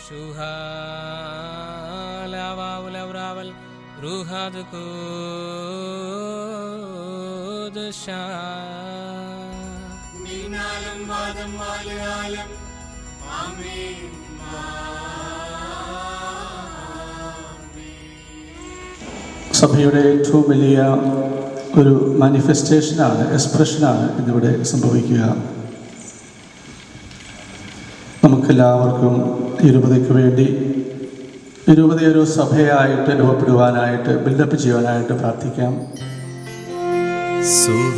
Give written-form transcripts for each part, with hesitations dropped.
Shuha-la-wa-ula-wra-wal Ruha-du-ku-du-sha Ninalam vadam valalam Amen. സഭയുടെ ഏറ്റവും വലിയ ഒരു മാനിഫെസ്റ്റേഷനാണ്, എക്സ്പ്രഷനാണ് ഇന്നിവിടെ സംഭവിക്കുക. നമുക്കെല്ലാവർക്കും തിരുപതിക്ക് വേണ്ടി തിരുപതി ഒരു സഭയായിട്ട് രൂപപ്പെടുവാനായിട്ട് ബിൽഡപ്പ് ചെയ്യുവാനായിട്ട് പ്രാർത്ഥിക്കാം. സുവിശേഷകന്റെ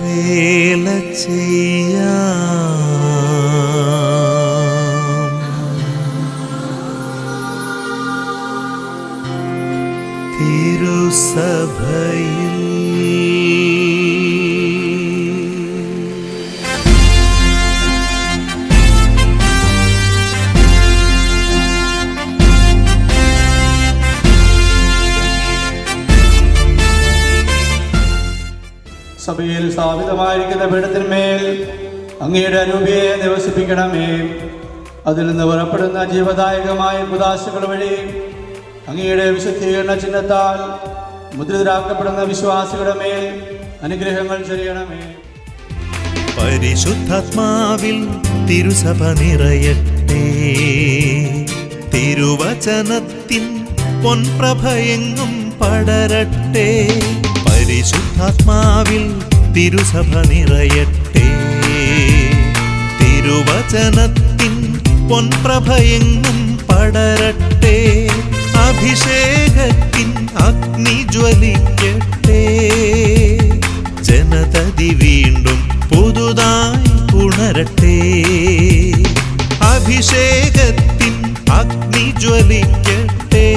വേല ചെയ്യാം, തിരുസഭയിൽ സഭയിൽ സ്ഥാപിതമായിരിക്കുന്ന പീഠത്തിന്മേൽ അങ്ങയുടെ അനൂപിയെ നിവസിപ്പിക്കണമേ. അതിൽ നിന്ന് പുറപ്പെടുന്ന ജീവദായകമായ കുദാശകൾ വഴി അങ്ങയുടെ വിശുദ്ധീകരണ ചിഹ്നത്താൽ മുദ്രിതരാക്കപ്പെടുന്ന വിശ്വാസികളുടെ മേൽ അനുഗ്രഹങ്ങൾ ചൊരിയണമേ. പരിശുദ്ധാത്മാവിൽ തിരുസഭ നിറയട്ടെ, തിരുവചനത്തിൻ പൊൻപ്രഭയെങ്ങും പടരട്ടെ. പരിശുദ്ധാത്മാവിൽ തിരുസഭ നിറയട്ടെ, തിരുവചനത്തിൻ പൊൻപ്രഭയെങ്ങും പടരട്ടെ. അഭിഷേകത്തിൻ അഗ്നി ജ്വലിക്കട്ടെ, ജനതതി വീണ്ടും പുതുതായി ഉണരട്ടെ. അഭിഷേകത്തിൻ അഗ്നി ജ്വലിക്കട്ടെ,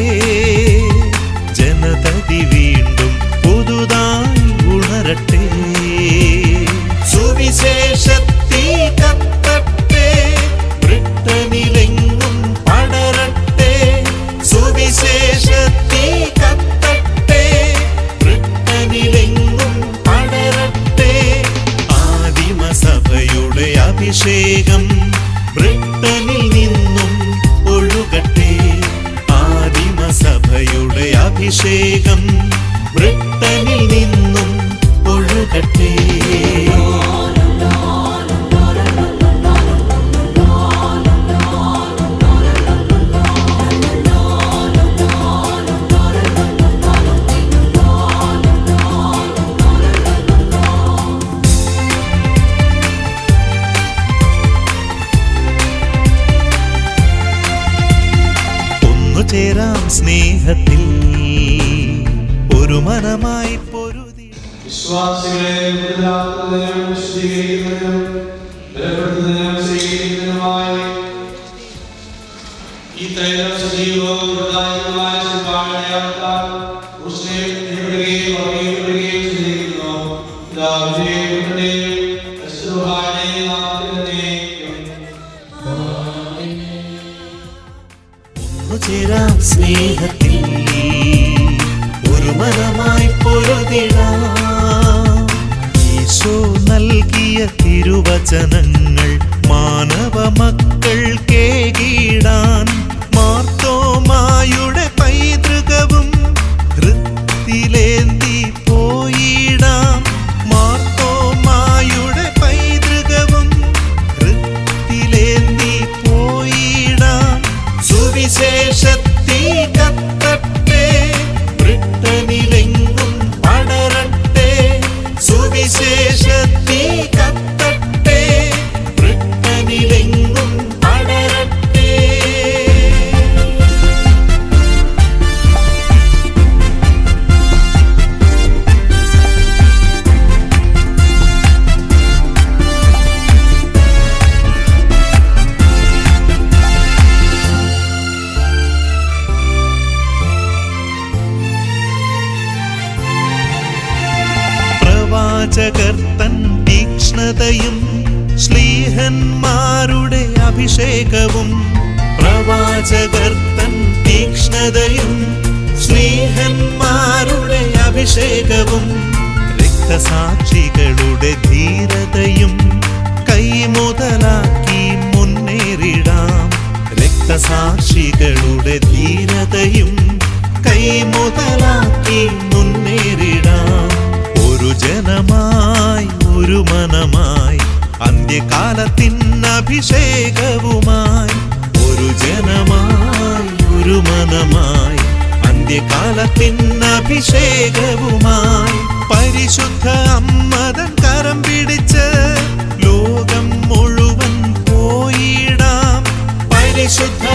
ജനതതി വീണ്ടും പുതുതായി ഉണരട്ടെ. സുവിശേഷത്തീ കത്തട്ടെ, ബ്രിട്ടനിലെങ്ങും പടരട്ടെ. സുവിശേഷത്തീ കത്തട്ടെ, ബ്രിട്ടനിലെങ്ങും പടരട്ടെ. ആദിമസഭയുടെ അഭിഷേകം ബ്രിട്ടനിൽ നിന്നും ഒഴുകട്ടെ. ആദിമസഭയുടെ അഭിഷേകം ബ്രിട്ടനിൽ നിന്നും ഒഴുകട്ടെ. ഒന്നുചേരാം സ്നേഹത്തിൽ, ഒരു മനമായി പൊരുതി. വിശ്വാസികളെ ബലപ്പെടുത്തുന്നതിനും സ്വീകരിക്കുന്നതിനുമായി ഈ തൈലം സജീവവും പ്രദായകമായ ശുപാർശയാൽ ഉഷ്ണപ്പെടുകയും വർഗ്ഗീകരിക്കുകയും ചെയ്തിരിക്കുന്നു. ഒന്നുചേരാം സ്നേഹത്തിൽ, ഒരു മനമായി പൊരുതിടാം. ഈശോ നൽകിയ തിരുവചനങ്ങൾ മാനവ മക്കൾ കേകിടാൻ. മാർത്തോമായുടെ പൈതൃകവും ഹൃത്തിലേന്തി പോയിടാം. മാർത്തോമായുടെ പൈതൃകവും ഹൃത്തിലേന്തി പോയിടാം. സുവിശേഷത്തീ കത്തട്ടെ, ബ്രിട്ടനിലെങ്ങും പടരട്ടെ. സുവിശേഷത്തീ കത്തട്ടെ, ബ്രിട്ടനിലെങ്ങും പടരട്ടെ. പ്രവാചകർത്തൻ തീക്ഷ്ണതയും ശ്ലീഹന്മാരുടെ അഭിഷേകവും. പ്രവാചകർത്തൻ തീക്ഷ്ണതയും ശ്ലീഹന്മാരുടെ അഭിഷേകവും. രക്തസാക്ഷികളുടെ ധീരതയും കൈമുതലാക്കി മുന്നേറിടാം. രക്തസാക്ഷികളുടെ ധീരതയും കൈമുതലാക്കി മുന്നേറിടാം. ഒരു ജനമായി ഒരു മനമായി അന്ത്യകാലത്തിൻ അഭിഷേകവുമായി. ഒരു ജനമായി ഒരു മനമായി അന്ത്യകാലത്തിൻ അഭിഷേകവുമായി. പരിശുദ്ധ അമ്മതൻ കരം പിടിച്ച് ലോകം മുഴുവൻ പോയിടാം. പരിശുദ്ധ